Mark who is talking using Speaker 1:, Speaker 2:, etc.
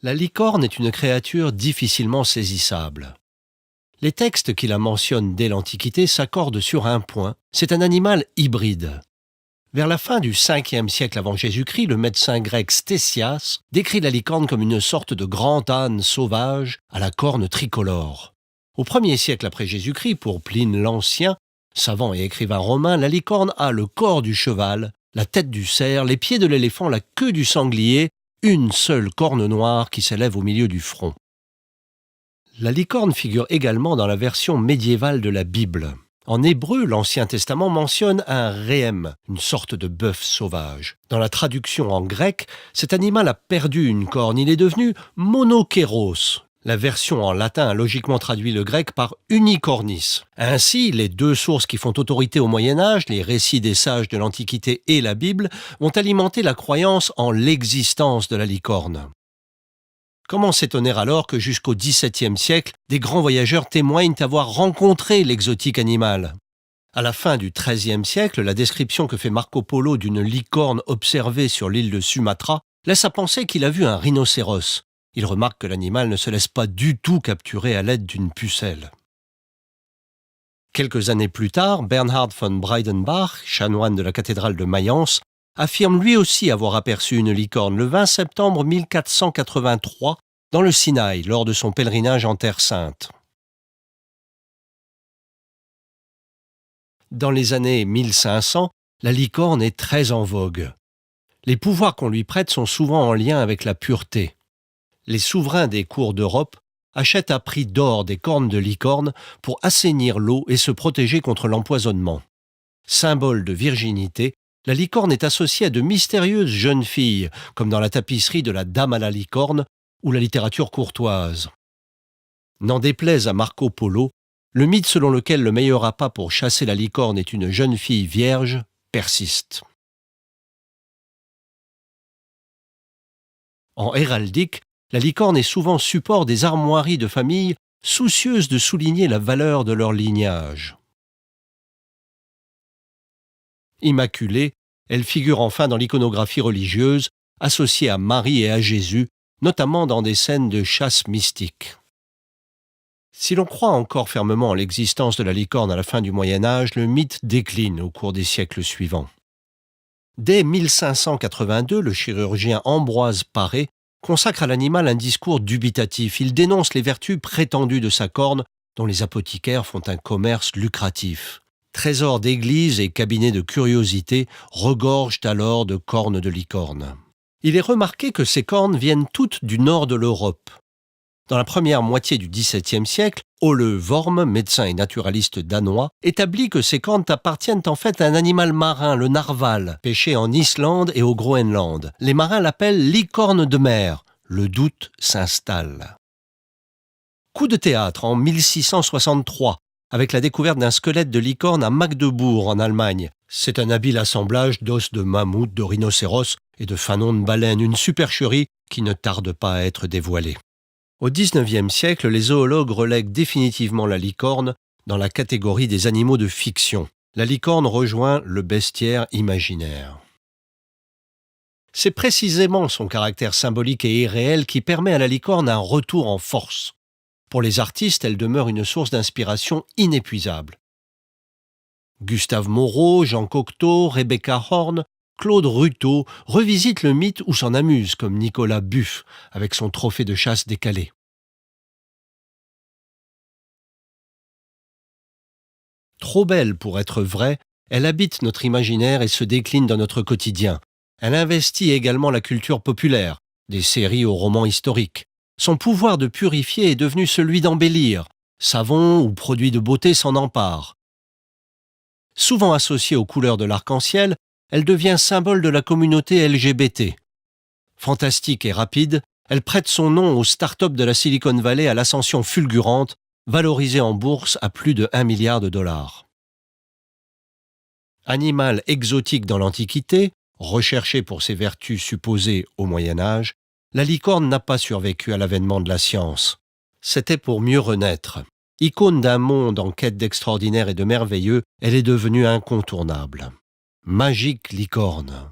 Speaker 1: La licorne est une créature difficilement saisissable. Les textes qui la mentionnent dès l'Antiquité s'accordent sur un point, c'est un animal hybride. Vers la fin du 5e siècle avant Jésus-Christ, le médecin grec Stésias décrit la licorne comme une sorte de grand âne sauvage à la corne tricolore. Au 1er siècle après Jésus-Christ, pour Pline l'Ancien, savant et écrivain romain, la licorne a le corps du cheval, la tête du cerf, les pieds de l'éléphant, la queue du sanglier, une seule corne noire qui s'élève au milieu du front. La licorne figure également dans la version médiévale de la Bible. En hébreu, l'Ancien Testament mentionne un réem, une sorte de bœuf sauvage. Dans la traduction en grec, cet animal a perdu une corne, il est devenu monokéros. La version en latin a logiquement traduit le grec par unicornis. Ainsi, les deux sources qui font autorité au Moyen-Âge, les récits des sages de l'Antiquité et la Bible, vont alimenter la croyance en l'existence de la licorne. Comment s'étonner alors que jusqu'au XVIIe siècle, des grands voyageurs témoignent avoir rencontré l'exotique animal? À la fin du XIIIe siècle, la description que fait Marco Polo d'une licorne observée sur l'île de Sumatra laisse à penser qu'il a vu un rhinocéros. Il remarque que l'animal ne se laisse pas du tout capturer à l'aide d'une pucelle. Quelques années plus tard, Bernhard von Breidenbach, chanoine de la cathédrale de Mayence, affirme lui aussi avoir aperçu une licorne le 20 septembre 1483 dans le Sinaï lors de son pèlerinage en Terre Sainte. Dans les années 1500, la licorne est très en vogue. Les pouvoirs qu'on lui prête sont souvent en lien avec la pureté. Les souverains des cours d'Europe achètent à prix d'or des cornes de licorne pour assainir l'eau et se protéger contre l'empoisonnement. Symbole de virginité, la licorne est associée à de mystérieuses jeunes filles, comme dans la tapisserie de la Dame à la licorne ou la littérature courtoise. N'en déplaise à Marco Polo, le mythe selon lequel le meilleur appât pour chasser la licorne est une jeune fille vierge persiste. En héraldique, la licorne est souvent support des armoiries de famille soucieuses de souligner la valeur de leur lignage. Immaculée, elle figure enfin dans l'iconographie religieuse, associée à Marie et à Jésus, notamment dans des scènes de chasse mystique. Si l'on croit encore fermement en l'existence de la licorne à la fin du Moyen-Âge, le mythe décline au cours des siècles suivants. Dès 1582, le chirurgien Ambroise Paré consacre à l'animal un discours dubitatif. Il dénonce les vertus prétendues de sa corne, dont les apothicaires font un commerce lucratif. Trésors d'églises et cabinets de curiosités regorgent alors de cornes de licorne. Il est remarqué que ces cornes viennent toutes du nord de l'Europe. Dans la première moitié du XVIIe siècle, Ole Worm, médecin et naturaliste danois, établit que ces cornes appartiennent en fait à un animal marin, le narval, pêché en Islande et au Groenland. Les marins l'appellent licorne de mer. Le doute s'installe. Coup de théâtre en 1663, avec la découverte d'un squelette de licorne à Magdebourg en Allemagne. C'est un habile assemblage d'os de mammouth, de rhinocéros et de fanons de baleine, une supercherie qui ne tarde pas à être dévoilée. Au XIXe siècle, les zoologues relèguent définitivement la licorne dans la catégorie des animaux de fiction. La licorne rejoint le bestiaire imaginaire. C'est précisément son caractère symbolique et irréel qui permet à la licorne un retour en force. Pour les artistes, elle demeure une source d'inspiration inépuisable. Gustave Moreau, Jean Cocteau, Rebecca Horn, Claude Ruteau revisitent le mythe ou s'en amusent, comme Nicolas Buff avec son trophée de chasse décalé. Trop belle pour être vraie, elle habite notre imaginaire et se décline dans notre quotidien. Elle investit également la culture populaire, des séries aux romans historiques. Son pouvoir de purifier est devenu celui d'embellir. Savons ou produits de beauté s'en emparent. Souvent associée aux couleurs de l'arc-en-ciel, elle devient symbole de la communauté LGBT. Fantastique et rapide, elle prête son nom aux start-up de la Silicon Valley à l'ascension fulgurante, valorisée en bourse à plus de 1 milliard de dollars. Animal exotique dans l'Antiquité, recherché pour ses vertus supposées au Moyen-Âge, la licorne n'a pas survécu à l'avènement de la science. C'était pour mieux renaître. Icône d'un monde en quête d'extraordinaire et de merveilleux, elle est devenue incontournable. Magique licorne.